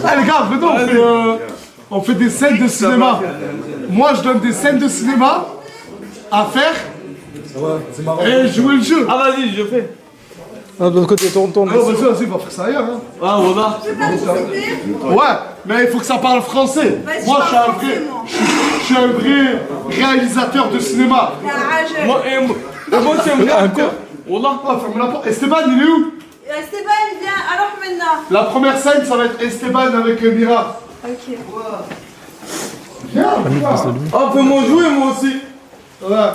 Ah les gars, venez, on fait des scènes de cinéma. Moi, je donne des scènes de cinéma à faire et jouer le jeu. Ah vas-y, je fais. Ah, de l'autre côté, tourne. Ah, vas-y, on va faire ça ailleurs. Hein. Ah, voilà. Ouais, mais il faut que ça parle français. Moi, je suis un vrai réalisateur de cinéma. Moi, c'est un quoi? Wallah. Oh, ferme la porte. Esteban, il est où? Esteban, viens, alors maintenant. La première scène, ça va être Esteban avec Mira. Ok. Viens, Ah, fais-moi jouer, moi aussi. ouais.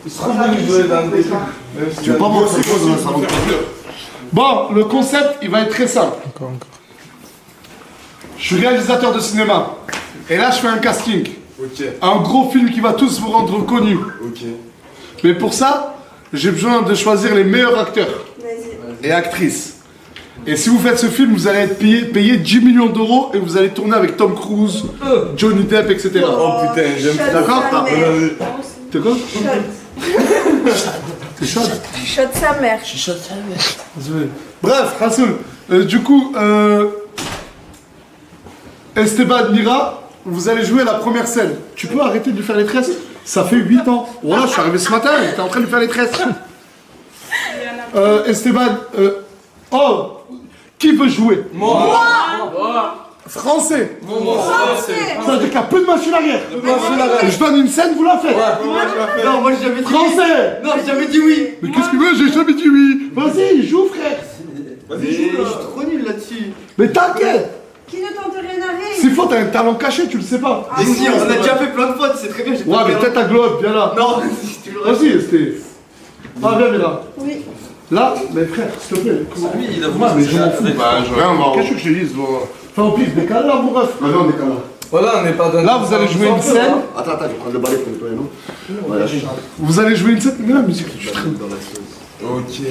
Ils seront venus jouer dans des trucs. Tu veux pas moi aussi dans un salon de coiffure. Bon, le concept, il va être très simple. Encore. Je suis réalisateur de cinéma. Et là, je fais un casting. Ok. Un gros film qui va tous vous rendre connus. Ok. Mais pour ça, j'ai besoin de choisir les meilleurs acteurs Vas-y. et actrices. Et si vous faites ce film, vous allez être payé 10 millions d'euros et vous allez tourner avec Tom Cruise, Johnny Depp, etc. Oh putain, j'aime. D'accord? T'es quoi? T'es chaud? Shot sa mère. Bref, Rassoul, du coup, Esteban, Mira, vous allez jouer la première scène. Tu peux arrêter de lui faire les tresses? Ça fait 8 ans. Voilà, je suis arrivé ce matin, il était en train de lui faire les tresses. Esteban, oh, qui veut jouer? Moi. Français. Français. Ça veut dire qu'il y a peu de machine arrière. Je donne une scène, vous la faites. Non, moi j'ai jamais dit. Français. Non, j'ai jamais dit oui. Mais qu'est-ce que tu veux? J'ai jamais dit oui. Vas-y, joue, frère. Vas-y, joue. Je suis trop nul là-dessus. Mais t'inquiète. Qui ne tente rien n'arrive. C'est faux, t'as un talent caché, tu le sais pas. Mais si, on a déjà fait plein de fois, c'est très bien. Ouais, mais peut-être ta globe, viens là. Non, tu le Vas-y, Esté. Ah, viens là. Oui. Là, mais frère, s'il te plaît. Lui, il a Ouais, mais je m'en fous. Bah, je rien, on va. Qu'est-ce que je te dise, bon. Fais au pif, décale là, mon ref. Vas-y, on décale là. Voilà, on n'est pas dans. Là, vous allez jouer une scène. Attends, je vais prendre le balai pour nettoyer, non? Voilà, je suis Vous allez jouer une scène. Mais la musique, je suis très. dans la sauce. Ok.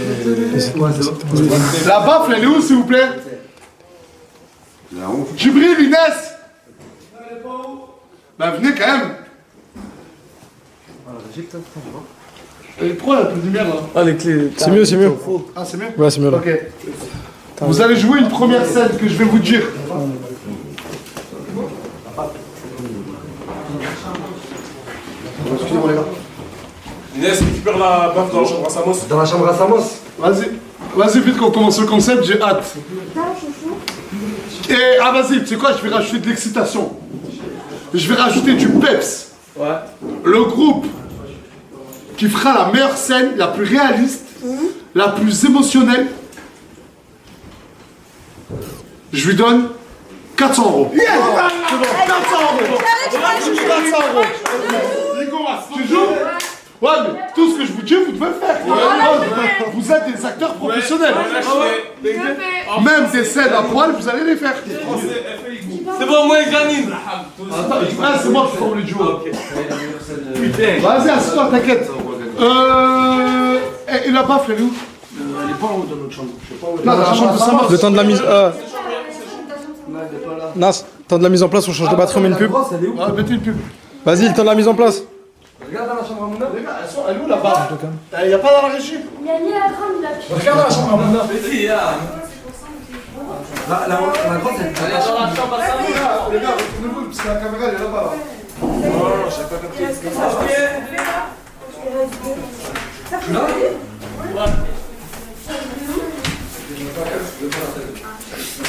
La baffle, elle est où, s'il vous plaît? Là, on Djibril, Inès. Bah, venez quand même. Et pourquoi il y a plus de lumière là? Ah, les clés. C'est mieux. Ah, c'est mieux? Ouais, c'est mieux là. Ok. Vous allez jouer une première scène que je vais vous dire. excusez-moi, les gars. Inès, récupère la baffe dans la chambre à Samos. Dans la chambre à Samos. Vas-y, vite qu'on commence le concept, j'ai hâte. Et, ah, vas-y, tu sais quoi, je vais rajouter de l'excitation. Je vais rajouter du peps. Ouais. Le groupe qui fera la meilleure scène, la plus réaliste, la plus émotionnelle, je lui donne 400 euros. Yes! C'est bon, 400 euros. 400 euros. Tu joues? Ouais, mais tout ce que je vous dis, vous devez le faire. Vous êtes des acteurs professionnels. Même des scènes à poil, vous allez les faire. C'est bon, moi, Janine. Ah, c'est moi qui forme les duos. Putain. Vas-y, assieds-toi, t'inquiète. Et la baffle, elle est où? Elle est pas en haut dans notre chambre. Je sais pas où elle est. Là, dans la chambre de Samos. Le temps de la mise. Nas, temps de la mise en place, on change de batterie, on met une pub. Ah, mettez une pub. Vas-y, le temps de la mise en place. Regarde dans la chambre à Mouna. Les gars, elle est où la baffle? Il n'y a pas dans la régie? Il y a mis à grande là. Regarde dans la chambre à Mouna. Vas-y, là. La grosse, elle Allez, dans la chambre à Samos. Les gars, retournez-vous, parce que la caméra, elle est là-bas.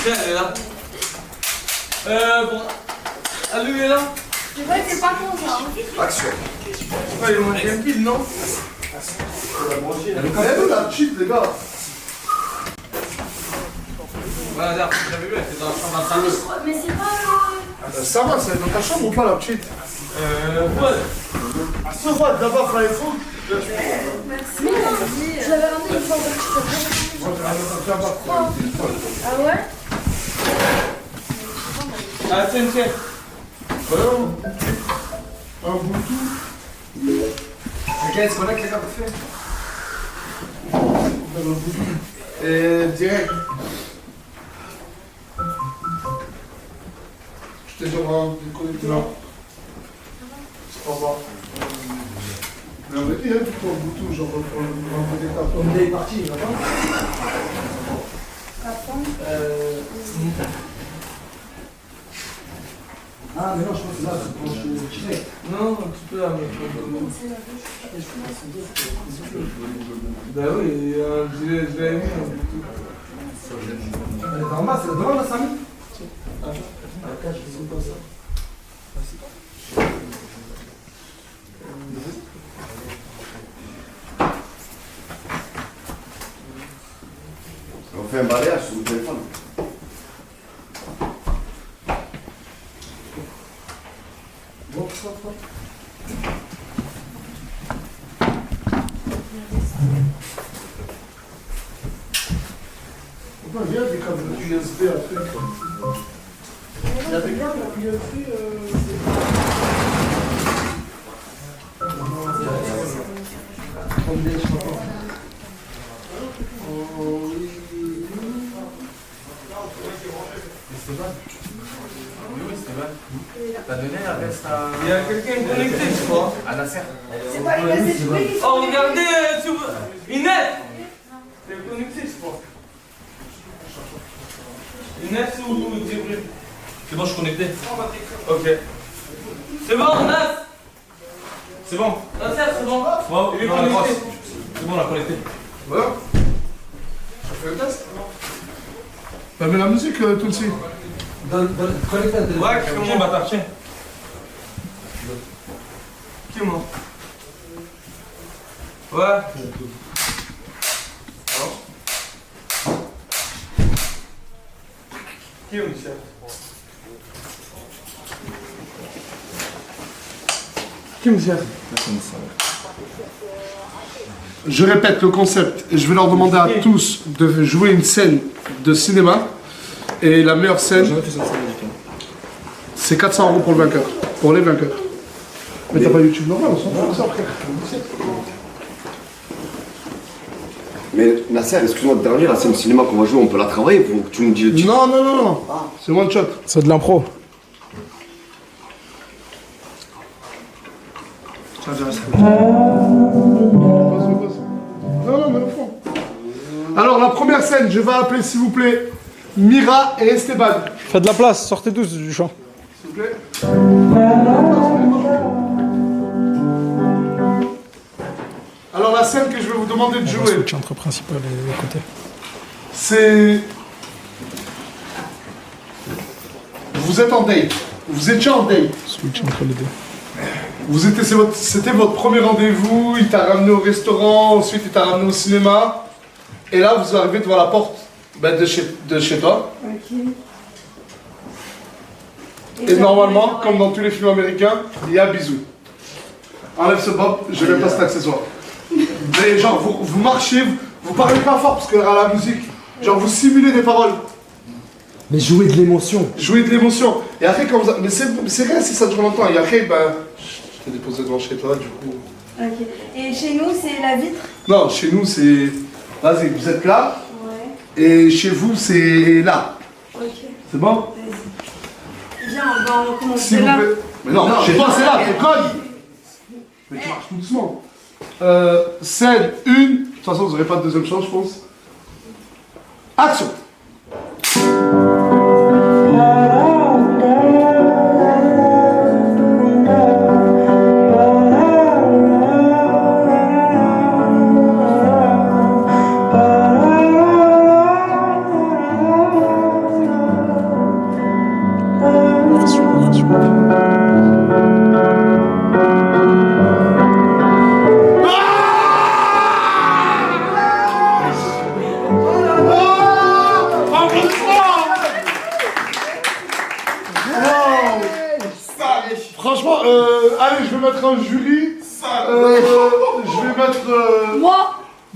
Tiens, elle est là. Bon. Ah, lui est là. C'est vrai que c'est pas con ça. Action. Il manque un pile, non? Elle est où la cheat, les gars? Ouais, regarde, j'avais vu, elle était dans la chambre à Samos. Mais c'est pas. Ça va, c'est dans ta chambre ou pas, la cheat? Ouais. Ah, ça va, d'abord, il faut. Mais non, j'avais ramené une fois Ah ouais? Ah, tiens, tiens. Un Bluetooth. Ok, elle se connecte, les gars, vite fait. Et direct. Je te dis, on va déconnecter là. C'est pas grave. Mais en fait, il y a tout en Bluetooth, genre, on va déconnecter. On est parti, il va pas. Ah, mais non, je pense que là, c'est pour tirer. Non, tu peux la mettre. Bah oui, je l'ai mis. Elle est en bas, c'est devant la Samy. On fait un balayage sur le téléphone. Pourquoi il y a des câbles USB après? Il y a des câbles USB. T'as donné l'adresse à... Il y a quelqu'un connecté, je crois. à Nasser. C'est pas les cassés de bruit qui sont. Oh, regardez sur Inès. T'es connecté, je crois. Inès ou Djibril? C'est bon, je suis connecté. Ok. C'est bon, Nas. C'est bon. Nasser, c'est bon. Wow, il est connecté. C'est bon, on a connecté. Voilà. Ça fait le test. Bah, mets la musique, tout de suite. Connecte un téléphone. Ouais, tiens, bâtard, tiens. Qui, moi? Ouais. Alors? Qui, monsieur? Qui me sert? Je répète le concept. Je vais leur demander à tous de jouer une scène de cinéma. Et la meilleure scène, c'est 400 € pour le vainqueur. Pour les vainqueurs. Mais t'as pas YouTube normal, on s'en fout, ça, frère. Mais Nasser, excuse-moi de te déranger, la scène cinéma qu'on va jouer, on peut la travailler pour que tu nous dises le titre. Non, non, non, non. C'est one shot. C'est de l'impro. Non, non, mais au fond. Alors, la première scène, je vais appeler, s'il vous plaît, Mira et Esteban. Faites de la place, sortez tous du champ. S'il vous plaît. Alors, la scène que je vais vous demander de On va jouer, switcher entre principal et les côtés. c'est... Vous êtes en date. Vous étiez en date. Switch entre les deux. C'était votre premier rendez-vous, il t'a ramené au restaurant, ensuite il t'a ramené au cinéma. Et là, vous arrivez devant la porte de chez toi. Ok. Et normalement, comme dans tous les films américains, il y a bisous. Enlève ce bob, je n'aime pas cet accessoire. Mais genre, vous marchez, vous parlez pas fort parce qu'il y aura la musique. Genre, vous simulez des paroles. Mais jouer de l'émotion. Jouez de l'émotion. Et après, quand vous... Mais c'est rien si ça dure longtemps. Et après, ben... Je t'ai déposé devant chez toi, du coup... Ok. Et chez nous, c'est la vitre? Non, chez nous, c'est... Vas-y, vous êtes là. Ouais. Et chez vous, c'est là. Ok. C'est bon? Vas-y. Viens, on va commencer S'il vous là. plaît. Mais non, chez toi, c'est là, t'es conne. Mais tu marches tout doucement. Scène 1. De toute façon, vous n'aurez pas de deuxième chance, je pense. Action. Franchement, allez, je vais mettre un jury. Je vais mettre. Moi?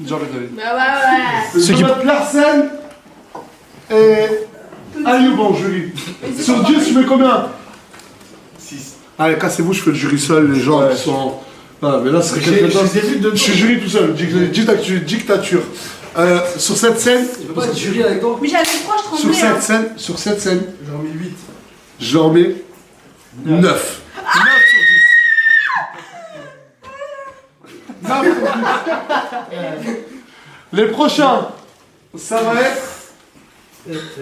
J'en vais donner. Bah ouais. Je vais mettre Larsen et Ayoub en jury. Sur 10, tu mets combien? 6. Allez, cassez-vous, je fais le jury seul, les gens qui sont. Ah, mais là, c'est quelqu'un d'autre. Je suis jury tout seul, dictature. Sur cette scène. Tu peux pas être jury avec toi? Mais j'avais froid, je tremblais. Sur cette scène, J'en ai mis 8. je leur mets 9. 9 sur 10. 9 sur 10. Les prochains, ça va être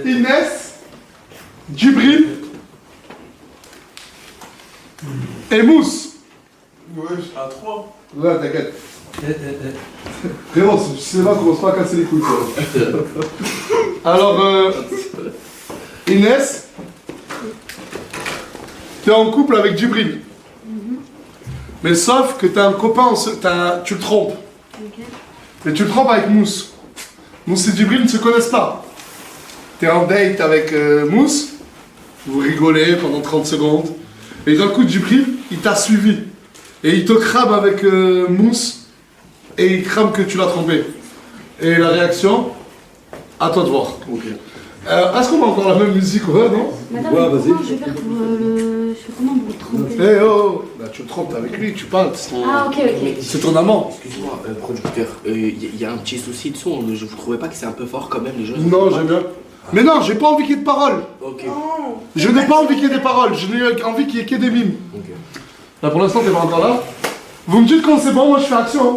Inès, Djibril et Mousse. À 3. Ouais, t'inquiète. Frérot, c'est là qu'on commence pas à casser les couilles. Alors, Inès, t'es en couple avec Djibril. Mais sauf que t'as un copain, tu le trompes. Mais tu le trompes avec Mousse. Mousse et Djibril ne se connaissent pas. T'es en date avec Mousse, vous rigolez pendant 30 secondes, et d'un coup Djibril, il t'a suivi. Et il te crame avec Mousse, et il crame que tu l'as trompé. Et la réaction, à toi de voir. Est-ce qu'on a encore la même musique, ouais, non? Madame, ouais, vas-y. Je vais faire pour je fais comment pour le tromper? Eh oh, bah, tu le trompes avec lui, tu parles. Ah, ok. C'est ton amant. Excuse-moi, producteur, il y a un petit souci de son, je vous trouvais pas que c'est un peu fort quand même les choses? Non, j'aime bien. Mais non, j'ai pas envie qu'il y ait de paroles. Ok. Je n'ai pas envie qu'il y ait des paroles, je n'ai envie qu'il y ait que des mimes. Ok. Là pour l'instant t'es pas encore là. Vous me dites quand c'est bon, moi je fais action. Hein.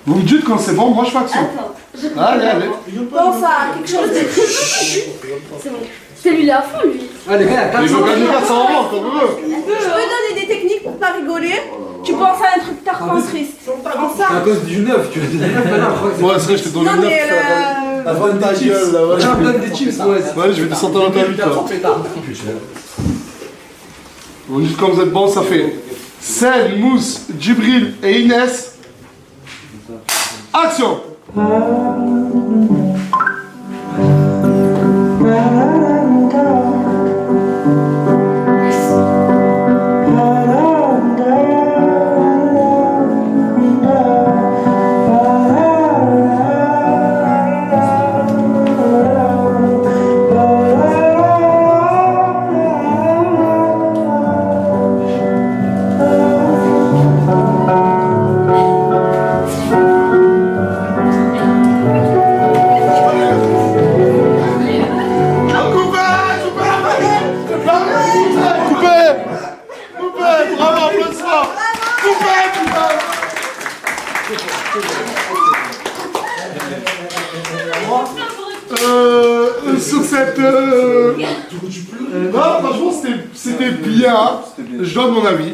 Vous me dites quand c'est bon, moi je fais action. Attends. Allez. Pense à quelque chose de... C'est bon. C'est lui là à fond, lui. Allez, gars, Il veut gagner 400 € comme vous voulez. Je peux donner des techniques pour pas rigoler. Tu penses à un truc tarpin triste. Prends c'est à ça. cause du 9, tu veux dire 9 maintenant, je crois que c'est. Ouais, c'est vrai, je t'ai donné Non, une mais 9. La bonne ta gueule, là, ouais. Je me donne des chips, ouais. Ouais, je vais descendre dans ta 8 là. Vous me dites quand vous êtes bon, ça fait Sen, Mousse, Djibril et Inès. Action. Sur cette... Non, franchement, c'était bien. Je donne mon avis.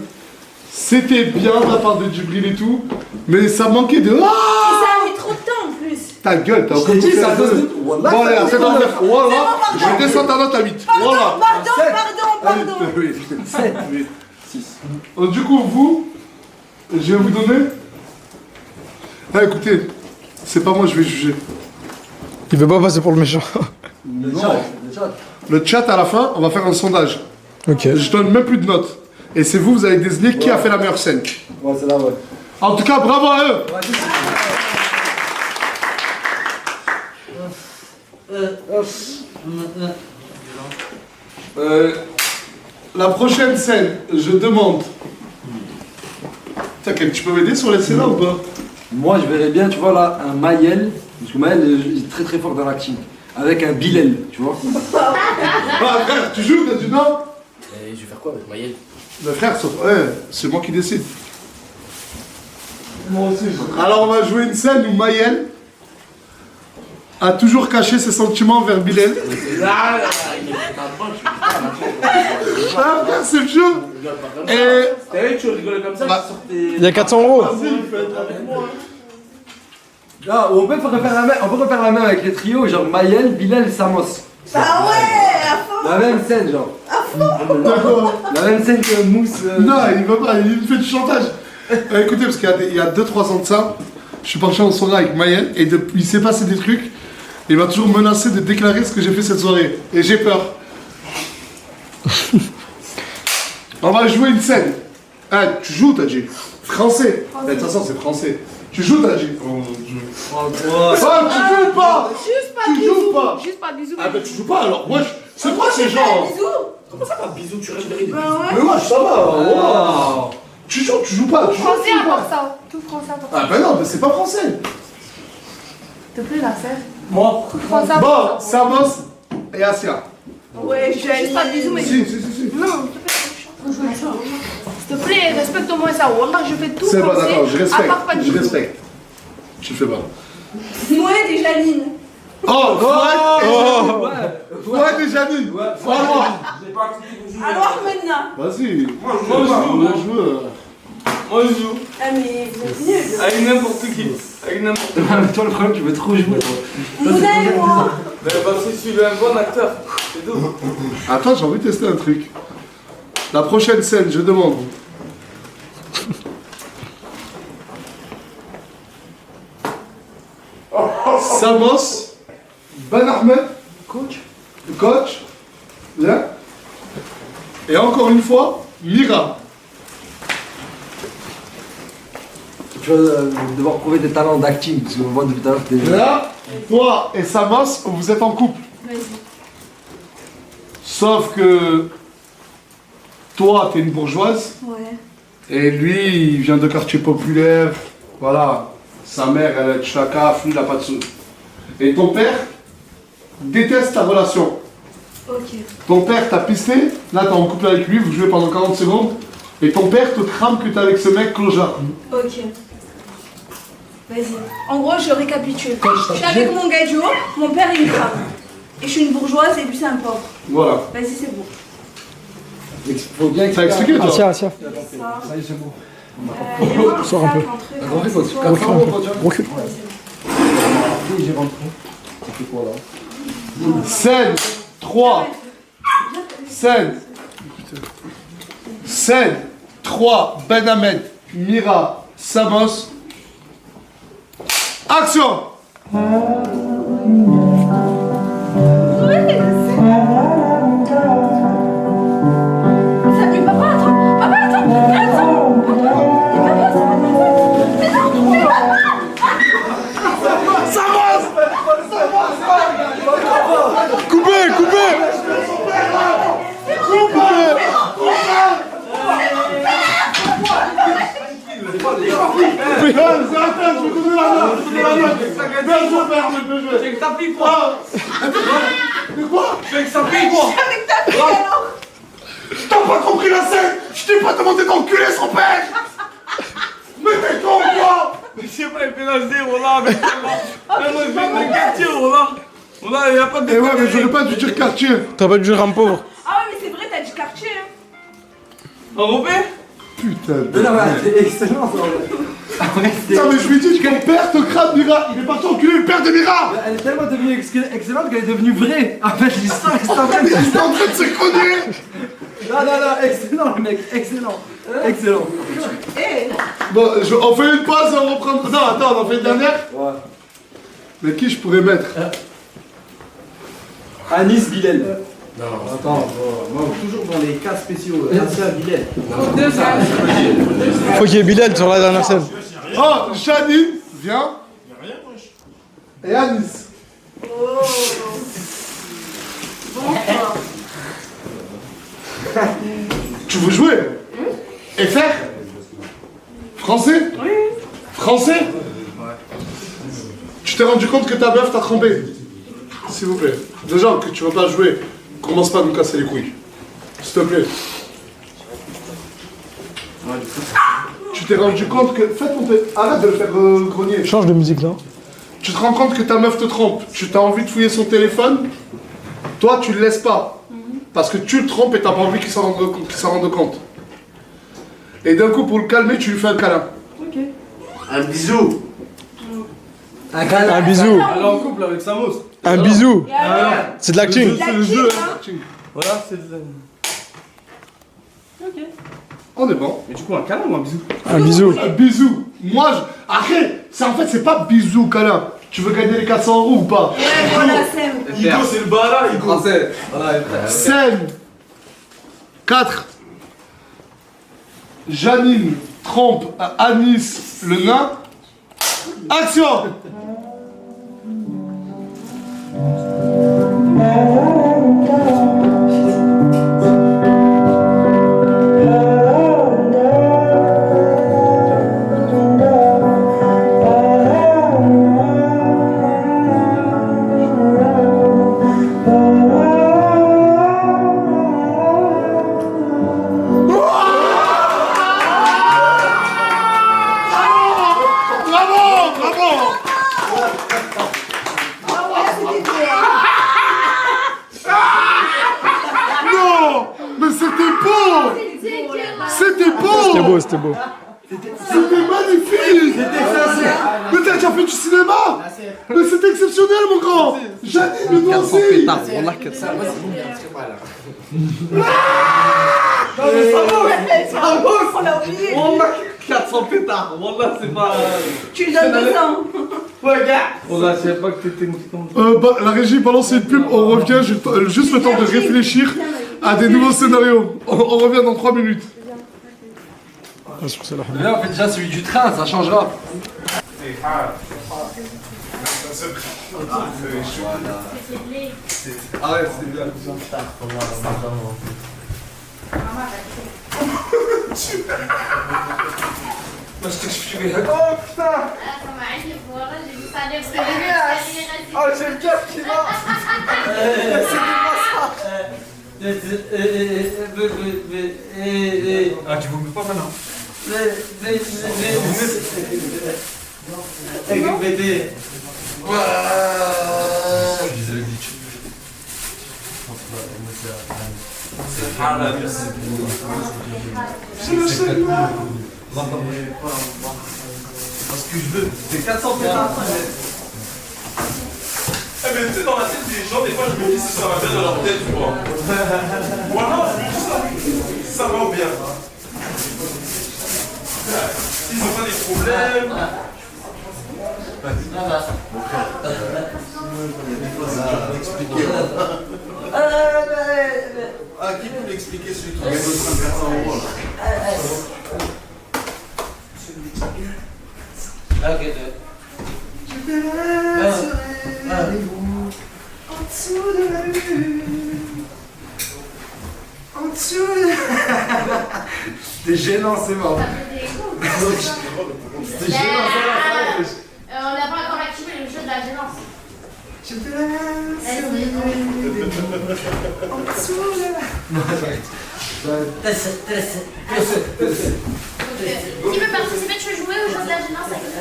C'était bien de la part de Djibril et tout. Mais ça manquait de... ça a mis trop de temps en plus. Ta gueule, t'as encore dit, fait ça un peu. donne- Bon, allez, à 7 ans, voilà. Je vais descendre ta note à 8. Voilà. Pardon. 7. Du coup, vous, je vais vous donner... Ah, écoutez, c'est pas moi, je vais juger. Il veut pas passer pour le méchant. Le chat, à la fin, on va faire un sondage. Ok. Je donne même plus de notes. Et c'est vous, vous allez désigner qui a fait la meilleure scène. Ouais, c'est là, ouais. En tout cas, bravo à eux. La prochaine scène, je demande... T'inquiète, tu peux m'aider sur les scènes là ou pas? Moi, je verrais bien, tu vois, là, un Maël, parce que Maël, il est très très fort dans l'acting, avec un Bilal, tu vois. Ah frère, tu joues, t'as dit non? Je vais faire quoi avec Maël? Mais frère, c'est moi qui décide. Moi aussi. Alors on va jouer une scène où Maël a toujours caché ses sentiments envers Bilal. Ah frère, c'est le jeu. Et... Tu rigoles comme ça, tu sortais... Il y a 400 €. Là, on peut refaire la même avec les trios, genre Maël, Bilal, Samos. Ah ouais, à fond. La même scène, genre. La même scène que Mousse. Non, il veut pas, il me fait du chantage. Écoutez, parce qu'il y a 2-3 ans de ça, je suis parti en soirée avec Maël et il s'est passé des trucs. Il m'a toujours menacé de déclarer ce que j'ai fait cette soirée. Et j'ai peur. On va jouer une scène. Ah, tu joues, t'as dit. Français. De toute façon, c'est français. Tu joues, t'as dit. Oh, tu joues pas. Juste pas Tu de joues bisous. pas. Juste pas de bisous. Ah, ben tu joues pas alors. Moi, c'est quoi ces gens? Comment ça, pas de bisous, tu restes derrière des Bah bisous? ouais. Mais moi, ça va. Wow. Tu joues pas. Tu joues Français à pas. part ça. Tout français à part ça. Ah, ben non, mais c'est pas français. S'il te plaît, la sœur. Moi, Tout français à Bon, part ça. Samos et Asia. Ouais, je fais juste pas de bisous, mais. Si. Non, s'il te plaît. S'il te plaît, respecte-moi ça. Wallah, je fais tout C'est bon, français. d'accord, je À part pas de respecte. Je bisous. respecte. Tu le fais pas. Moed et Janine. Oh, Ouais. Fouad et Janine. Alors, Alors maintenant. vas-y. Moi, je joue. Moi, je joue. Ah mais vous êtes nuls. Avec n'importe qui. Avec n'importe qui. Mais toi, le problème, tu veux trop jouer, toi. Mouna et moi. Mais parce que je suis un bon acteur. C'est tout. Attends, j'ai envie de tester un truc. La prochaine scène, je demande. Samos, Ben Ahmed, coach, bien. Et encore une fois, Mira. Tu vas devoir prouver tes talents d'acting, parce qu'on voit depuis tout à l'heure que t'es... Là, toi et Samos, vous êtes en couple. Vas-y. Sauf que toi, t'es une bourgeoise. Ouais. Et lui, il vient de quartier populaire. Voilà. Sa mère, elle est chaka, lui, il n'a pas de sous. Et ton père déteste ta relation. Ok. Ton père t'a pisté, là t'es en couple avec lui, vous jouez pendant 40 secondes, et ton père te crame que t'es avec ce mec clochard. Ok. Vas-y. En gros, je récapitule. Je suis avec mon gars du haut, mon père il me crame. Et je suis une bourgeoise et lui c'est un pauvre. Voilà. Vas-y, c'est bon. Faut bien T'as expliqué toi? Tiens. Ça. Ça y est, c'est bon. Il y a un Sors un sac, peu. truc, En fait, faut accessoire. 400 euros, toi, tu vois. Recule. J'ai rentré. Ça fait quoi, là? Scène 3. Scène 3. Ben Ahmed, Mira, Samos. Action! Ça, mais papa, attends. Papa, attends. Coupez. Attends, je vais donner la note. Bien joué. Avec ta fille, quoi. Mais quoi? Avec sa fille, quoi. Avec ta fille alors. T'as pas compris la scène? Je t'ai pas demandé d'enculer son père! Mais t'es con quoi? Mais je sais pas, il fait la zéro, là, avec moi, je viens de quartier, là. Là, il y a pas de... Eh ouais, mais j'aurais pas dû dire quartier. T'as pas dû dire un pauvre. Ah ouais, mais c'est vrai, t'as du quartier. Hein. Enrobé? Putain. Mais non, mais c'est excellent, ça. Putain, mais je lui dis que ton père te crame, Mira. Il est parti enculer le père de Mira. Elle est tellement devenue excellente qu'elle est devenue vraie. En fait, l'histoire est en train de... Il est en train de se cogner. Non, excellent, le mec, excellent. Excellent. Eh. Bon, on fait une pause et on reprend. Non, attends, on en fait une dernière. Ouais. Mais qui je pourrais mettre? Anis Bilal. Attends, moi toujours dans les cas spéciaux. Nasser Bilal. Faut qu'il y ait Bilal sur la dernière scène. Oh, Janine, viens. Et Anis. Oh. Bon, Tu veux jouer? FR? Français? Oui. Français? Tu t'es rendu compte que ta meuf t'a trompé? S'il vous plaît. Déjà que tu vas pas jouer, commence pas à nous casser les couilles. S'il te plaît. Tu t'es rendu compte que... Arrête de le faire grogner. Change de musique là. Tu te rends compte que ta meuf te trompe. Tu t'as envie de fouiller son téléphone. Toi, tu le laisses pas. Parce que tu le trompes et t'as pas envie qu'il s'en rende compte. Et d'un coup, pour le calmer, tu lui fais un câlin. Ok. Un bisou. Un bisou. Elle est en couple avec Samos. Un bisou. Et alors, C'est de l'acting. C'est le jeu. Voilà, c'est le... ok. On est bon. Mais du coup, un câlin ou un bisou? Un bisou. Un bisou. Moi, Après, c'est pas bisou, câlin. Tu veux gagner les 400 € ou pas? Ouais, voilà, Sam. Igo, c'est le bas là, Igo. Français. Voilà, Scène 4. Janine trompe Anis le nain. Action! Bravo! beau, c'était beau. C'était magnifique. Mais t'as déjà fait du cinéma. Mais c'était exceptionnel, mon grand. Janine, le doigt aussi. Pétard, on a 400. Non mais ça va, On l'a oublié. on a 400 pétards, voilà c'est pas... Tu lui donnes 200. Ouais gars. On a, je savais pas que t'étais une comme ça. La régie balance une pub, on revient, juste le temps de réfléchir à des nouveaux scénarios. On revient dans 3 minutes. Ah, sur celle-là. Là, on fait déjà celui du train, ça changera. Ah ouais, c'est bien. Moi je t'expliquerai. Oh putain. Oh j'ai le cœur qui va. Ah tu vomis pas maintenant. Parce que je veux, c'est 400 pétards. Eh mais tu sais dans la tête des gens, des fois je me dis si ça va bien dans leur tête ou pas. Voilà, je me dis ça. Ça va ou bien. S'ils ont pas des problèmes. Ah, qui peut l'expliquer celui qui gagne 400 € là? Ok, En dessous de la lune. En dessous de la... C'était gênant, c'est mort. C'était gênant, c'est mort. On n'a pas encore activé le jeu de la gênance. Je te laisse en dessous de la... Qui veut participer? Tu veux jouer au jeu de la gênance avec nous?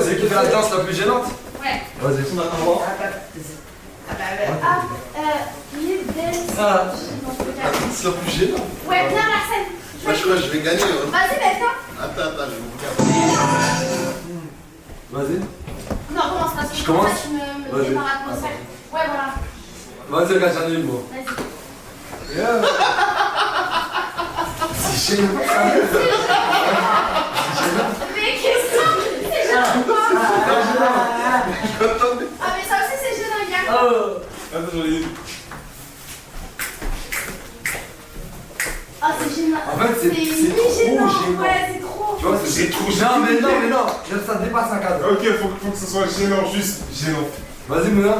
C'est qui fait la danse la plus gênante? Ouais. Vas-y. Lip dance. C'est la plus gênant. Ouais, viens Marcel. Moi je crois que je vais gagner. Hein. Vas-y, mets-toi. Attends, je vais vous Vas-y. Non, commence pas. Je commence. Tu me Vas-y. mets par l'atmosphère. Ouais, voilà. Vas-y, regarde, j'en ai une, moi. Vas-y. C'est gênant. Mais qu'est-ce que c'est gênant? Ah, mais ça aussi, c'est gênant, gars. Attends, j'en ai une. Ah, c'est gênant. En fait, c'est trop gênant. Ouais, c'est trop. Tu vois, c'est trop gênant. Non, mais non. Ça dépasse un cadre. Ok, faut que ce soit gênant, juste gênant. Vas-y, Mouna.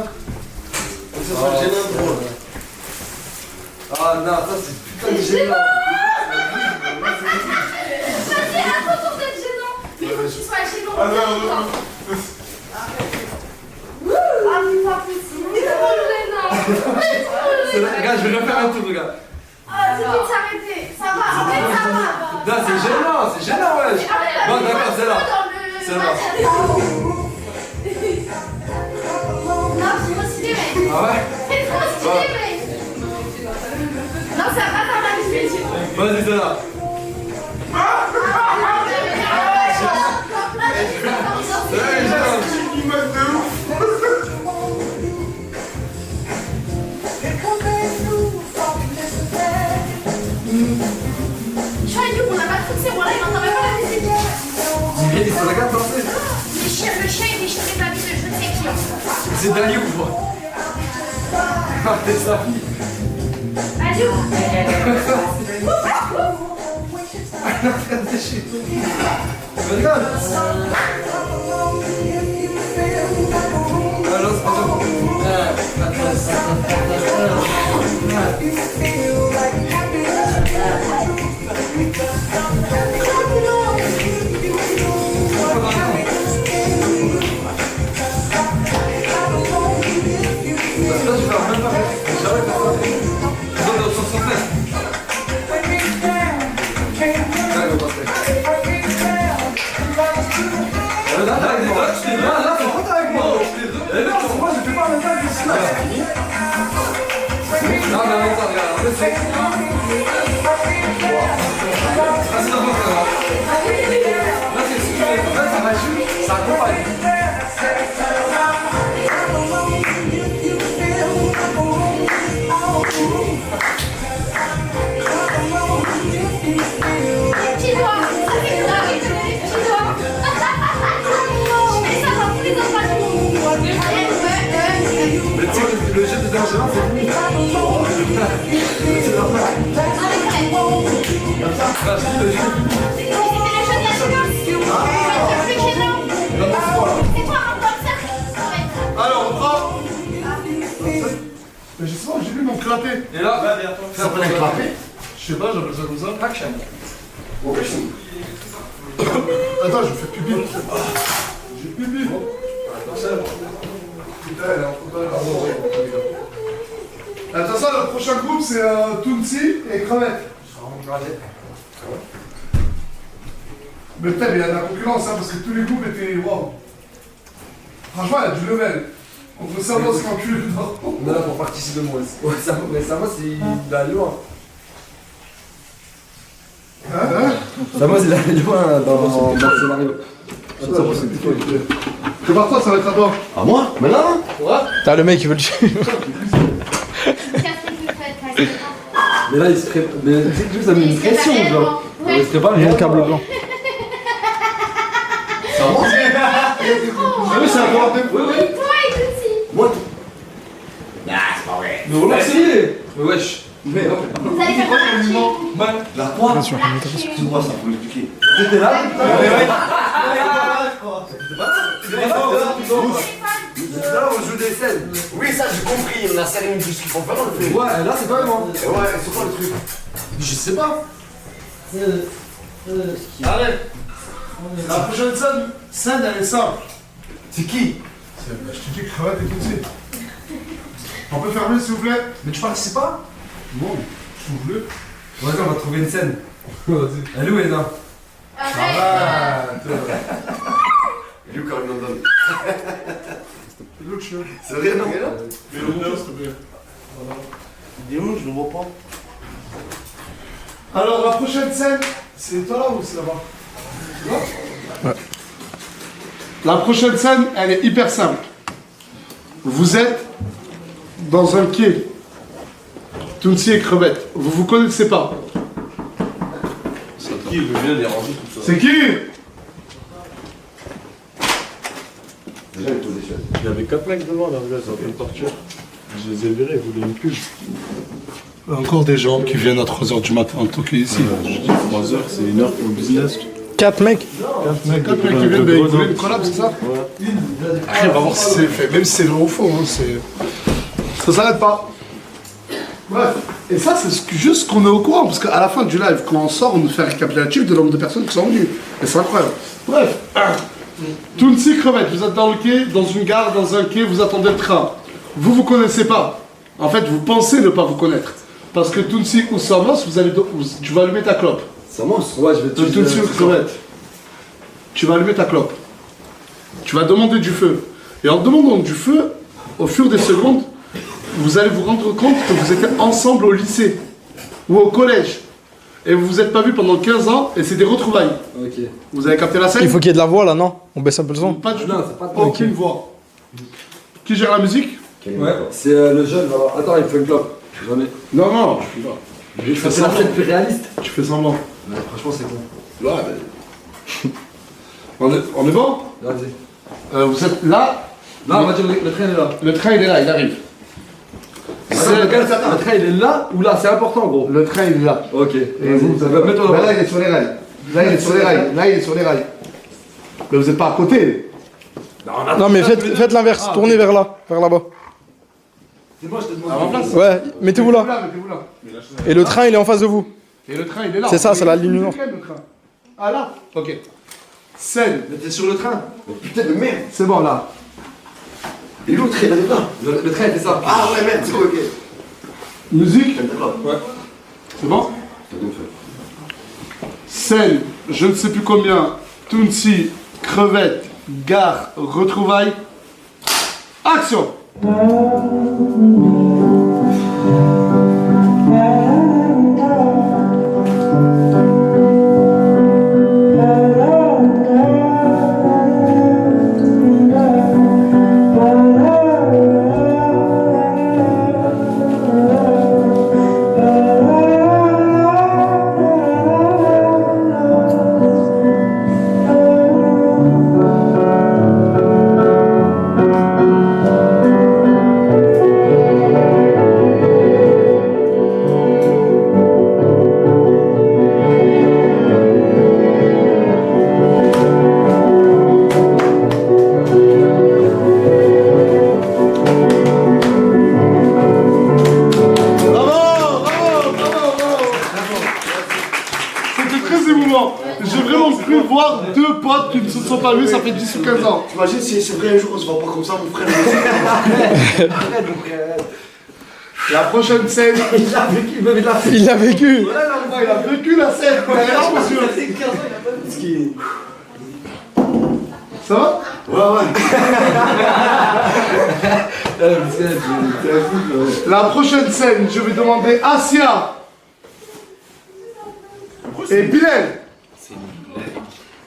Faut que ce soit gênant, drôle. Ah non, ça c'est putain de gênant. Vas-y, à ton tour d'être gênant. Mais il faut que tu sois gênant. Ah non. Ah, mais pas possible. C'est trop gênant. Regarde, je vais refaire un tour, regarde. Ah, c'est vite s'arrêter. Ça va, en fait, ça va. Non, c'est gênant, wesh. Bon, d'accord, c'est là. C'est là. Non, c'est trop stylé, mec. Ah ouais? C'est trop stylé, mec. Non, ça va, je vais dire. Vas-y, c'est là. Je crois qu'on n'a pas toutes ces voix-là, il n'entend même pas la musique. Il se regarde danser. Le chien, il déchirait ma vie de je ne sais qui. C'est Dali ou quoi? Ah, c'est sa fille. Allez, où? Regarde. Alors, c'est pas ça accompagne. Mais tu sais que le jeu de dangereux, c'est fini. C'est normal. Vas-y, le jeu. Alors, on prend. Mais justement, j'ai vu mon clapet. Et là, Ça s'appelle un clapet. Je sais pas, j'appelle ça comme ça. action. Attends, je fais pipi. J'ai pipi. Putain, elle est en train de- Attention, le prochain groupe c'est Tounsi et Crevette. Mais putain, mais il y a de la concurrence hein, parce que tous les groupes étaient waouh. Franchement, il y a du level. On peut savoir ce qu'enculé dedans. On est là pour participer moi aussi. Ouais, ça, mais ça, moi, c'est. Il va loin. Hein? Ça, moi, c'est la loin dans le scénario. C'est par toi, ça va être à toi. À moi? Maintenant? T'as le mec qui veut le tuer. Mais là, il se prépare. Mais tu sais que ça met une pression, genre. Il se prépare, Il y a le câble blanc. C'est à moi? Ah oui, c'est à toi. Oui, oui. Moi? Mais on l'a essayé. Mais wesh. Mais non. La quoi? Bien sûr. C'est quoi ça? Faut m'expliquer. T'étais là? On joue des scènes. Oui, ça j'ai compris. On a serré tout ce qu'il faut faire, on le fait. Ouais, là, c'est pas vraiment. Ouais, c'est quoi le truc? Je sais pas. Allez. La prochaine scène, elle est simple. C'est qui? Je te dis Crevette et Tounsi. On peut fermer s'il vous plaît? Mais tu participes pas? Non, s'il vous plaît. Vas-y, on va trouver une scène. Vas-y. Elle est où, Elena? Arrête. Lui, quand il m'en donne. C'est l'autre chien. C'est vrai, non? Mais le monteur, s'il te plaît. Il est où? Je le vois pas. Alors, la prochaine scène, c'est toi là ou c'est là-bas? Là? Ouais. La prochaine scène, elle est hyper simple. Vous êtes dans un quai. Tounsi et Crevette. Vous vous connaissez pas. C'est qui il veut bien déranger tout ça? C'est qui? Déjà, il est des chaises. Il y avait 4 mecs devant là, regarde, ils sont en train de partir. Je les ai virés, ils voulaient une pub. Encore des gens qui viennent à 3h du matin toquer ici. Je dis 3 heures, c'est 1 heure pour le business. 4 mecs. 4 mecs, 4 mecs qui viennent, mais ils voulaient une collab, c'est ça? Après, on va voir si c'est fait. Même si c'est vrai ou faux, hein, c'est... Ça s'arrête pas. Bref. Et ça, c'est juste qu'on est au courant, parce qu'à la fin du live, quand on sort, on nous fait un récapitulatif de nombre de personnes qui sont venues. Et c'est incroyable. Bref. Tounsi, Crevette, vous êtes dans le quai, dans une gare, dans un quai, vous attendez le train. Vous connaissez pas. En fait, vous pensez ne pas vous connaître. Parce que Tounsi ou Samos, tu vas allumer ta clope. Samos? Ouais, je vais te Tounsi ou Crevette. Tu vas allumer ta clope. Tu vas demander du feu. Et en demandant du feu, au fur des secondes, vous allez vous rendre compte que vous étiez ensemble au lycée ou au collège. Et vous vous êtes pas vus pendant 15 ans et c'est des retrouvailles. Ok. Vous avez capté la scène? Il faut qu'il y ait de la voix là, non? On baisse un peu le son. Pas du tout. Non, c'est pas Aucune voix. Qui gère la musique? Ouais, c'est le jeune. Alors, attends, il faut une clope. J'en ai. Non, non, je peux pas. C'est la scène plus réaliste. Tu fais semblant. Ouais, franchement, c'est bon. Ouais, mais... on est bon? Vas-y. Vous êtes là? Non, on va dire le train est là. Le train il est là, il arrive. Le train il est là ou là? C'est important, gros. Le train il est là. Ok. Et vous avez... Mets-toi Là, là. il est sur les rails. Là, il est sur les rails. Là, il est sur les rails. Mais vous n'êtes pas à côté. Non mais faites l'inverse, tournez vers là, vers là-bas. C'est moi, je te demande. À ma place. Ouais, mettez-vous là. Mettez-vous là. Et le train il est en face de vous. Et le train il est là. C'est ça, c'est la ligne nord. Le train. Ah là? Ok. Scène. Mais t'es sur le train. Putain de merde. C'est bon là. Et l'autre, il est là. Le train il fait ça. Ah ouais, merde, c'est bon, ok. Musique. Ouais. C'est bon? T'as bien fait. Scène. Je ne sais plus combien. Tounsi, Crevette, gare, retrouvailles. Action! potes, qui ne se sont pas vus, ça fait 10 ou 15 ans. T'imagines si c'est vrai un jour on se voit pas comme ça, mon frère. La prochaine scène. Il l'a vécu, même il l'a fait. Il l'a vécu. Ouais, non, il a vécu la scène. Non, monsieur. Ça va? Ouais. La prochaine scène, je vais demander Asia et Bilal.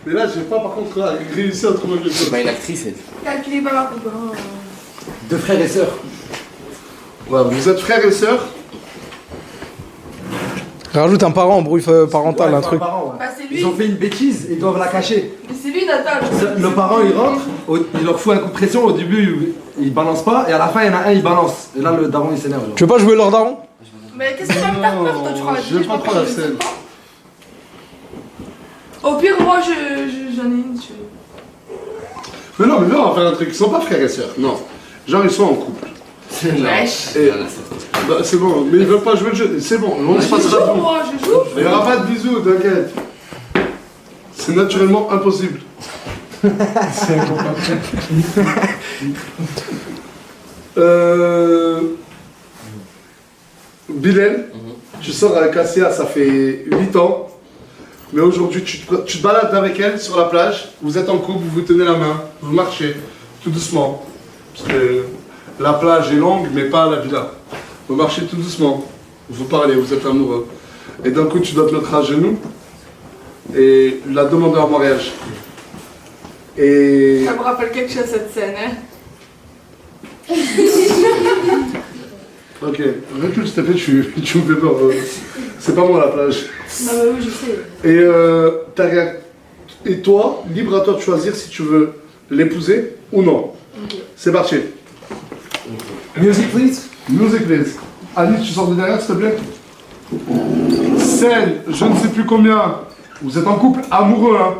Mais là, j'ai pas par contre réussi à trouver quelque chose. C'est pas une actrice, elle. Calculez pas ma coupe. Hein. Deux frères et sœurs. Ouais, vous êtes frères et sœurs. Rajoute un parent, embrouille parentale, un truc. Bah, c'est lui. Ils ont fait une bêtise, ils doivent la cacher. Mais c'est lui, Nathan. Le parent il rentre, il leur fout un coup de pression, au début il balance pas, et à la fin il y en a un il balance. Et là le daron il s'énerve. Tu veux pas jouer leur daron? Mais qu'est-ce que tu vas me faire peur, toi, tu crois? Je vais pas trop la scène. Au pire, moi, j'en ai une. Mais non, mais là, on va faire un truc. Ils sont pas frères et sœurs. Non. Genre, ils sont en couple. Wesh. Et... Bah, c'est bon, mais ils veulent pas jouer le jeu. C'est bon, on se passera tout. Moi, je joue. Il n'y aura pas de bisous, t'inquiète. C'est naturellement impossible. C'est incompatible. Bilal, tu sors avec Asia, ça fait 8 ans. Mais aujourd'hui, tu te balades avec elle sur la plage, vous êtes en couple, vous vous tenez la main, vous marchez, tout doucement. Parce que la plage est longue, mais pas la villa. Vous marchez tout doucement, vous parlez, vous êtes amoureux. Et d'un coup, tu dois te mettre à genoux et la demander en mariage. Et... Ça me rappelle quelque chose, cette scène, hein. Ok, recule s'il te plaît, tu me fais peur. C'est pas moi la plage. Ah bah oui, je sais. Et toi, libre à toi de choisir si tu veux l'épouser ou non. Okay. C'est parti. Music please. Music please. Alice, tu sors de derrière s'il te plaît. Scène, je ne sais plus combien. Vous êtes en couple amoureux, hein.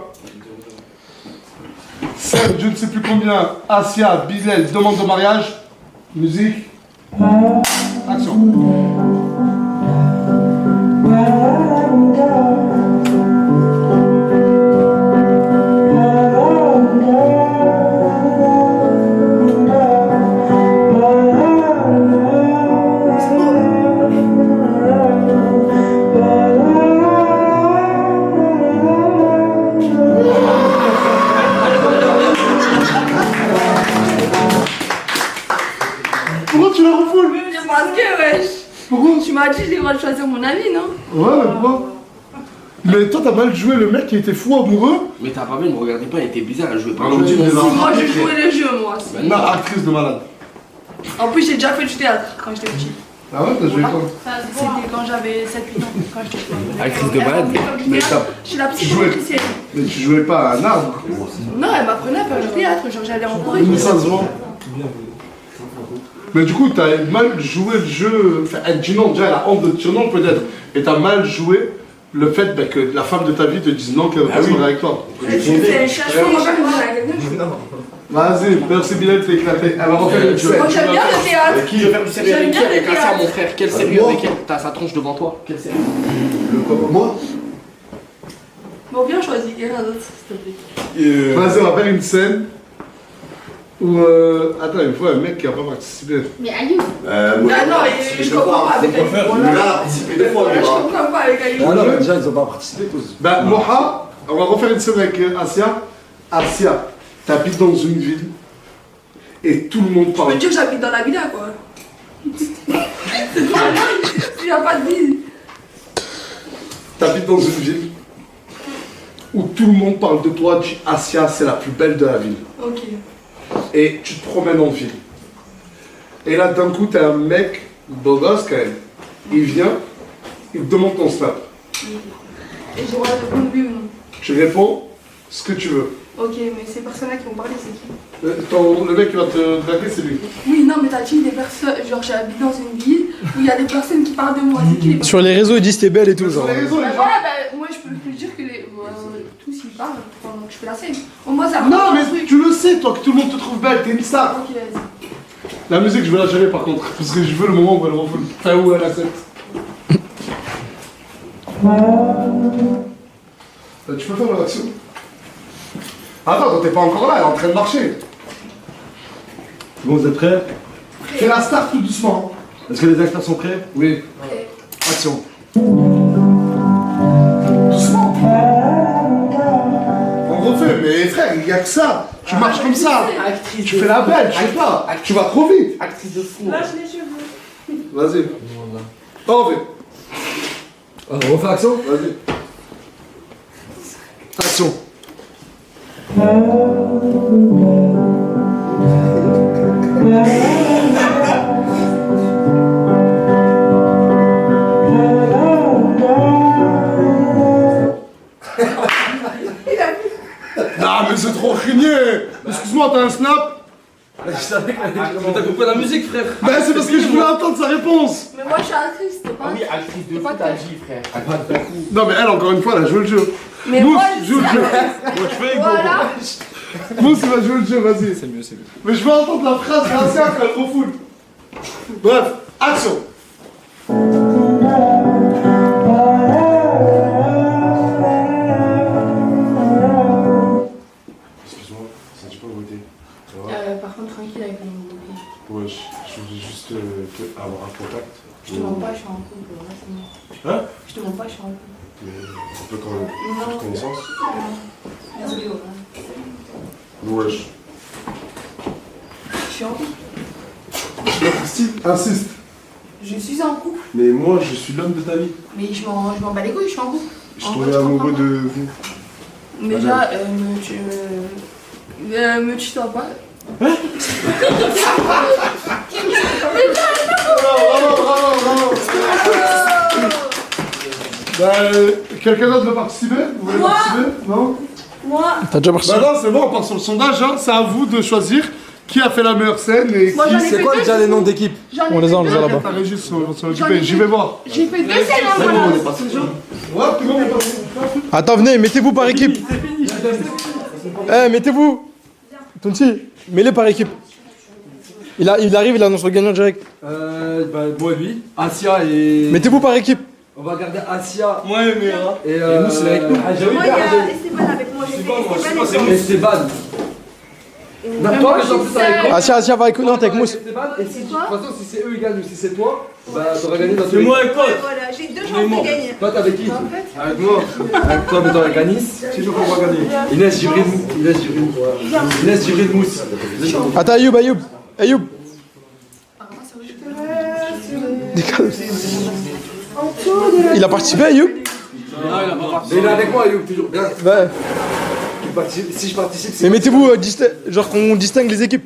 Scène, je ne sais plus combien. Asia, Bilal, demande de mariage. Musique. Action. Pourquoi tu la refoules? Parce que, wesh. Pourquoi? Tu m'as dit que j'ai le droit de choisir mon ami, non? Ouais, mais pourquoi? Mais toi, t'as mal joué le mec qui était fou amoureux. Mais t'as pas vu, ne me regardez pas, elle était bizarre, elle jouait pas. On dit, mais non. Moi, j'ai joué le jeu, moi. Une actrice de malade. En plus, j'ai déjà fait du théâtre quand j'étais petite. Ah ouais, t'as joué quoi? C'était quand j'avais 7-8 ans, quand j'étais petite. Actrice de malade. Mais Je suis la tu jouais, psychologie. mais tu jouais pas à un arbre. Non, elle m'apprenait à faire du théâtre, genre j'allais en cours. Mais ça se voit. Mais du coup, t'as mal joué le jeu. Enfin, elle dit non, déjà, elle a honte de dire non peut-être. Et t'as mal joué le fait bah, que la femme de ta vie te dise non, qu'elle veut pas se marier avec toi. C'est chassé, moi, je me avec quelqu'un. Vas-y, merci Bilal, t'es éclaté. Elle va refaire une Moi, j'aime bien le théâtre. Qui veut faire du sérieux J'aime avec qui? bien le Avec un théâtre. mon frère. Quel sérieux avec elle? T'as sa tronche devant toi. Quel sérieux? Moi Bon, bien choisi, quelqu'un d'autre, s'il te plaît. Vas-y, on va faire une scène où. Attends, il faut un mec qui a pas participé. Mais Ayoub. Ah non, je comprends pas avec Ayoub. Il a participé 2 fois, Je lui. comprends pas avec Ayoub. Ah non, mais déjà ils ont pas participé tous. Ben, Moha, on va refaire une scène avec Asia. Asia, t'habites dans une ville et tout le monde Je parle. veux dire que j'habite dans la villa, quoi. C'est pas vrai, il n'y a pas de ville. T'habites dans une ville où tout le monde parle de toi, dit Asia, c'est la plus belle de la ville. Ok. Et tu te promènes en ville. Et là, d'un coup, t'as un mec, beau gosse quand même. Il vient, il te demande ton snap. Et j'ai le droit de répondre oui ou non. Tu réponds ce que tu veux. Ok, mais ces personnes-là qui vont parler, c'est qui? Le mec qui va te draguer, c'est lui. Oui, non, mais t'as dit des personnes. Genre, j'habite dans une ville où il y a des personnes qui parlent de moi. C'est qui les personnes? Sur les réseaux, ils disent t'es belle et tout, genre. Sur les réseaux, les Bah gens. voilà, bah, moi je peux plus dire que les. Tous ils parlent pendant que je fais la scène. Au moins ça Non, un mais truc. tu le sais, toi, que tout le monde te trouve belle, t'es une star. Ok, vas-y. La musique, je veux la gérer par contre, parce que je veux le moment où elle refoule. Enfin, où elle accepte. Tu peux faire l'action? Attends, t'es pas encore là, elle est en train de marcher. Bon, vous êtes prêts? Fais la start tout doucement. Est-ce que les acteurs sont prêts? Oui. Action. Doucement. On refait, mais frère, il y a que ça. Tu marches comme ça. Actrice. Tu fais la belle, je sais pas. Tu vas trop vite. Actrice de fou. Lâche les cheveux. Vas-y. On fait. On refait action? Vas-y. Action. Non mais c'est trop régné. Excuse-moi, t'as un snap? Je savais que t'as coupé la musique, frère. Ben c'est parce que je voulais entendre sa réponse. Mais moi je suis actrice, t'es pas. Ah oui, actrice de fou, t'as dit, frère. Non mais elle, encore une fois, elle a joué le jeu. Mais Mousse, moi je joue le suis jeu. actrice. Moi je fais Voilà. Mousse, il va jouer le jeu, vas-y. C'est mieux, c'est mieux. Mais je veux entendre la phrase graciale quand elle refoule. Bref, action. Excuse-moi, ça dit pas voter. Ça va? Par contre, tranquille avec mon bouquet. Ouais, je voulais juste avoir un contact. Je te mens pas, je suis en couple. Là, c'est bon. Hein? Je te mens pas, je suis en couple. Mais on peut quand même faire connaissance. Désolée, ouais. Wesh. Je suis en couple. Insiste. Je suis en couple. Mais moi, je suis l'homme de ta vie. Mais je m'en bats les couilles, je suis en couple. Je suis tombé amoureux de vous. Mais déjà, me tutoie pas. Bravo. Quelqu'un d'autre veut participer? Vous voulez Moi. participer? Non? Moi, T'as déjà parti? Bah non, c'est bon, on part sur le sondage. Hein. C'est à vous de choisir qui a fait la meilleure scène et Moi, qui. j'en ai fait C'est quoi deux, déjà les noms d'équipes? j'en ai On les fait a, on les a deux. là-bas. Ta régie s'en J'en ai occuper, j'y vais voir. J'ai fait deux scènes en C'est bon, on voilà. est passé déjà. Ouais, tout le monde est passé. Attends, venez, mettez-vous par équipe. Eh, mettez-vous. Tonti, mets-les par équipe. Il arrive, il annonce le gagnant direct. Moi et lui. Asia et. Mettez-vous par équipe. On va garder Asia Moi, et Mira. et. nous, c'est avec nous. Moi, il y a Esteban avec moi. J'ai fait Esteban et Esteban. Non, toi, je suis en plus avec moi. Asia, va avec nous, avec Mousse. Esteban, et si, de toi toute façon, si c'est eux ils gagnent ou si c'est toi, bah t'auras gagné dans tous C'est les moi et Ouais, Coach. voilà, j'ai deux chances de gagner. Toi, t'es avec qui? En fait, Avec moi. Avec toi, mais toi, avec Anis. C'est sûr qu'on va gagner. Inès Jibril Mousse. Attends, Ayoub. Il a participé, Ayoub? Mais il est avec moi, Ayoub, toujours. Bien. Ouais. Si je participe, c'est. Mais mettez-vous, genre qu'on distingue les équipes.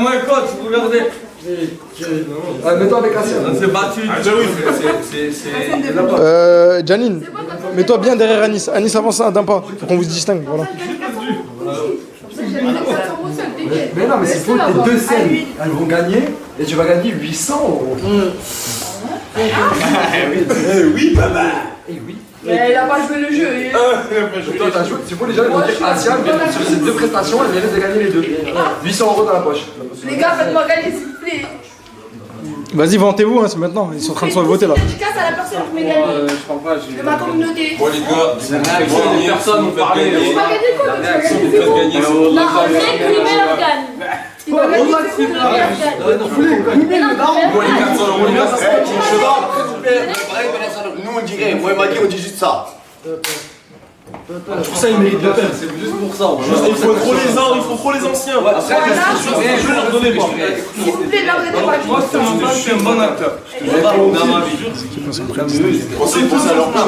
Moi et Coach, regardez. Mets-toi avec Asia. On s'est battu. Janine, mets-toi bien derrière Anis. Anis avance d'un pas. Faut qu'on vous distingue, voilà. Mais non, mais c'est faux, tes deux scènes, elles vont gagner et tu vas gagner 800 €. Oui, papa. mais il a pas joué le jeu. Toi, t'as joué, c'est faux, les gens ils vont dire Asia, sur ces deux prestations, elle mérite de gagner les deux. 800 € dans la poche. Les gars, faites-moi gagner s'il vous plaît. Vas-y, vantez-vous, hein, c'est maintenant. Ils sont en train de se voter là. Dédicace à la personne qui m'a gagné. Je crois pas, De ma communauté. Bon, les gars, c'est réaction des personnes, on parlait. Tu vas gagner quoi? La réaction des personnes gagnées, c'est bon. Non, en vrai, primer l'organe. Il va gagner Primer l'organe. Mais non, Bon, les 400 €, les gars, ça se passe. Nous on dirait, moi et Maggie on dit juste ça. Pour ça, il mérite de faire. C'est juste pour ça. Il faut trop les anciens. Après, je leur donnais pas. S'il vous plaît, là, vous n'êtes pas Moi, je suis un bon acteur. Je te jure, dans ma vie. Pensez à leur plan.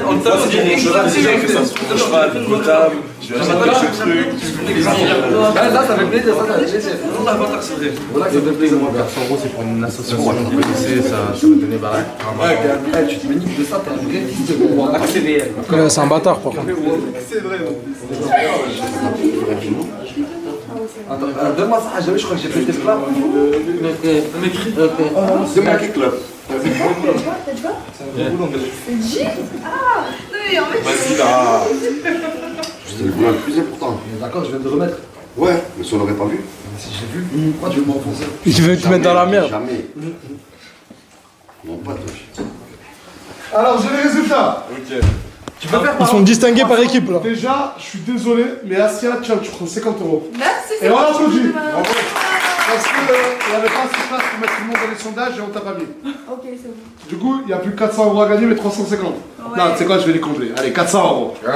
On t'a dit, je vais dire que ça se trouve, je vais être comptable, je vais acheter ce truc. Là, ça fait plaisir, ça fait plaisir. Non, l'avatar, c'est vrai. Voilà, S'il te plaît, moi, 400 € c'est pour une association. Vous connaissez, ça va donner baraque. tu te ménites de ça, t'es un vrai fils de bon. C'est réel. C'est un bâtard, par contre. C'est vrai. Attends, donne-moi ça, jamais je crois que j'ai pété le plat. C'est moi qui club. J. Ah, non mais en fait. Vas-y là. Je te le vois le plus important. D'accord, je viens de le remettre. Ouais, mais si on l'aurait pas vu. Si j'ai vu, pourquoi tu veux m'enfoncer? Il veut te mettre dans la merde. Jamais. Mon pote. Alors, j'ai les résultats. Ok. Tu peux faire Ils sont distingués par équipe là. Déjà, je suis désolé, mais Asia, tiens, tu prends 50 €. Merci, Et on applaudit. c'est Bravo. Parce qu'il n'y avait pas assez de place pour mettre tout le monde dans les sondages et on t'a pas mis. Ok, c'est bon. Du coup, il n'y a plus que 400 € à gagner, mais 350. Ouais. Non, tu sais quoi, je vais les combler. Allez, 400 €.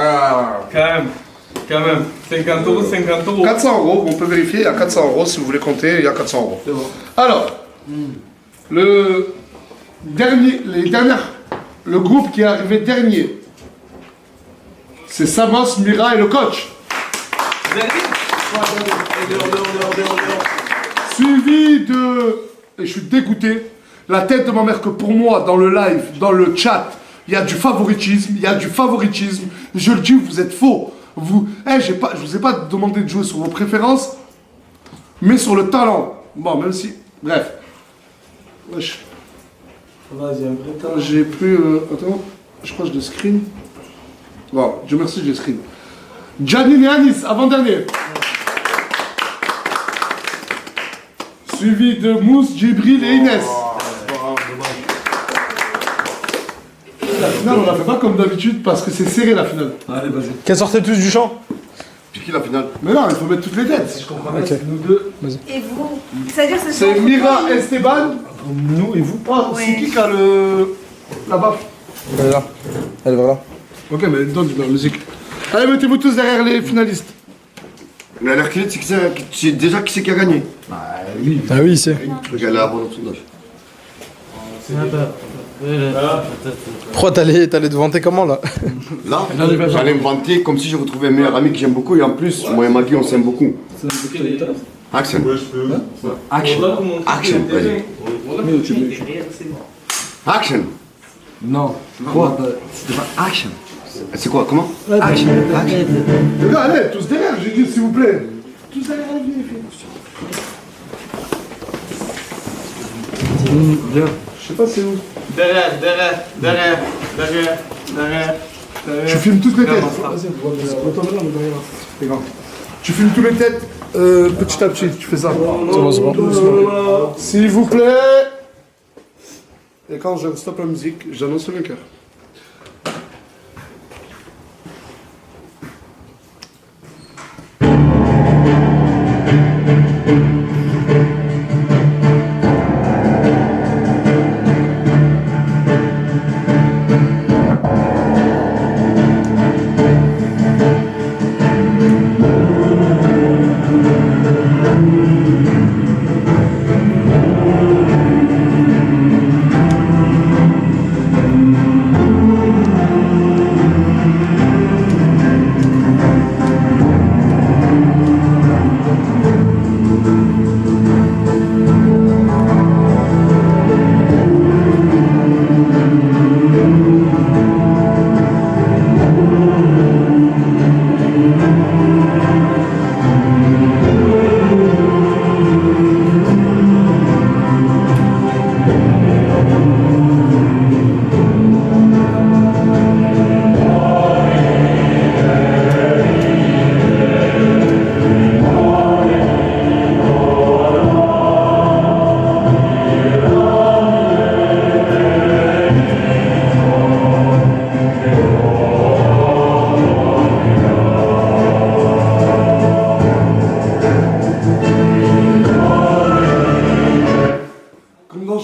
Quand même. 50 €, 50 €. 400 €, on peut vérifier, il y a 400 € si vous voulez compter, il y a 400 €. Alors, le groupe qui est arrivé dernier, c'est Samos, Mira et le coach. Suivi de, et je suis dégoûté, la tête de ma mère que pour moi, dans le live, dans le chat, il y a du favoritisme, je le dis, vous êtes faux. Je vous ai pas demandé de jouer sur vos préférences, mais sur le talent. Bon, même si, bref. Wesh. Vas-y, un vrai temps. J'ai plus, attends, je crois que je le screen. Bon, Dieu merci, je le screen. Janine et Anis, avant-dernier. Suivi de Mousse, Djibril et Inès. La finale, on la fait pas comme d'habitude parce que c'est serré la finale. Allez, vas-y. Qu'elles sortaient tous du champ. C'est qui la finale? Mais non, il faut mettre toutes les têtes. Si je comprends bien, c'est nous deux. Et vous? C'est-à-dire que C'est Mira, Esteban. Nous et vous. Ah, Ouais. c'est qui a le. Là-bas? Elle est là. Elle va là. Ok, mais donne de la musique. Allez, mettez-vous tous derrière les finalistes. Mais à l'air qu'il est, c'est tu sais déjà qui c'est qui a gagné. Ah oui, c'est. Regarde là, bon sondage. Pourquoi t'allais te vanter comment là? Là, j'allais me vanter comme si je retrouvais un meilleur ami que j'aime beaucoup et en plus, moi et Maggie, on s'aime beaucoup. Action. Action, vas-y. Action. Non. Quoi? C'était pas action. C'est quoi, comment? Action. Les gars, allez, tous derrière, j'ai dit, s'il vous plaît. Tous derrière, allez, venez, les filles. Viens. Je sais pas c'est où. Derrière. Tu filmes toutes les têtes. Vas-y, c'est grave. Tu filmes toutes les têtes petit à petit, tu fais ça. C'est bon. S'il vous plaît. Et quand je stoppe la musique, j'annonce le vainqueur.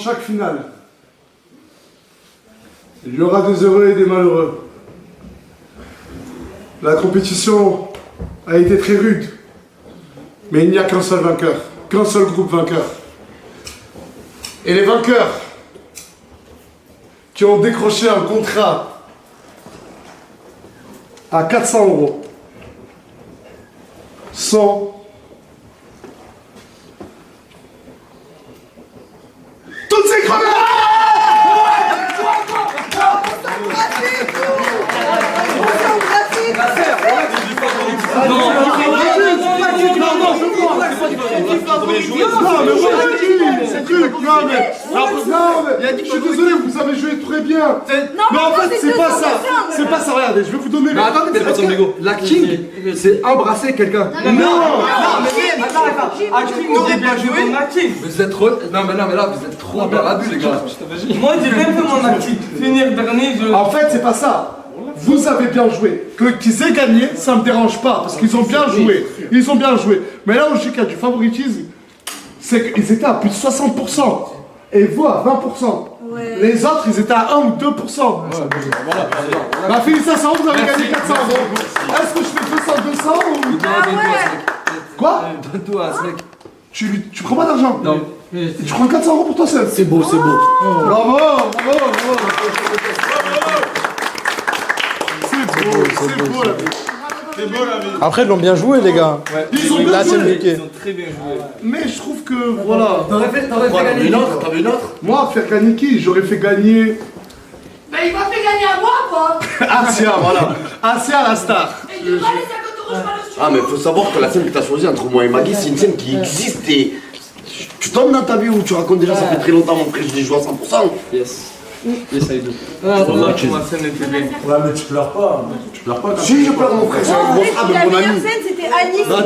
Chaque finale, il y aura des heureux et des malheureux. La compétition a été très rude, mais il n'y a qu'un seul vainqueur, qu'un seul groupe vainqueur. Et les vainqueurs qui ont décroché un contrat à 400 € sont toutes ces crevettes! Je suis désolé, vous avez joué très bien. Mais en fait, c'est pas ça. C'est pas ça, regardez, je vais vous donner. Mais attendez, mais parce que l'acting, c'est embrasser quelqu'un. Acting, on bien joué mon acting. Vous êtes trop. Non, mais là, vous êtes trop barabus, les gars. Moi, j'ai bien fait mon acting. Finir dernier, je. En fait, c'est pas ça. vous avez bien joué. Qu'ils aient gagné, ça me dérange pas, parce qu'ils ont bien joué. Ils ont bien joué. Mais là où je sais qu'il y a du favoritisme, c'est qu'ils étaient à plus de 60%. Et vous à 20%. Ouais. Les autres, ils étaient à 1 ou 2%. Bah, félicitations, vous avez gagné 400 €. Est-ce que je fais 200 ou... Ah ouais. Quoi? Donne-toi à ce mec. Tu prends pas d'argent? Non. Tu prends 400 € pour toi seul? C'est beau, c'est beau. Bravo, bravo, bravo. C'est beau, c'est beau la vie. C'est beau la vie. Après, ils l'ont bien joué, les gars. Ils ont bien Là, c'est joué. bloqué. Ils ont très bien joué. Mais je trouve que, voilà. T'aurais fait gagner Une autre, t'avais une autre? Moi, faire gagner qui? J'aurais fait gagner... Bah il m'a fait gagner à moi quoi. Asia, voilà. Asia la star. Et il devra les 50 €, je parle au studio. Ah, mais faut savoir que la scène que t'as choisie entre moi et Maggie, c'est une scène qui existe et. Tu tombes dans ta vie où tu racontes déjà, ça fait très longtemps, mon frère, je l'ai joué à 100%. Yes. Yes, I do. Voilà, ma scène était bien. Ouais, mais tu pleures pas. Tu pleures pas quand Si, je pleure, mon frère, c'est un bon En frère fait, de la mon meilleure ami. scène c'était Anis.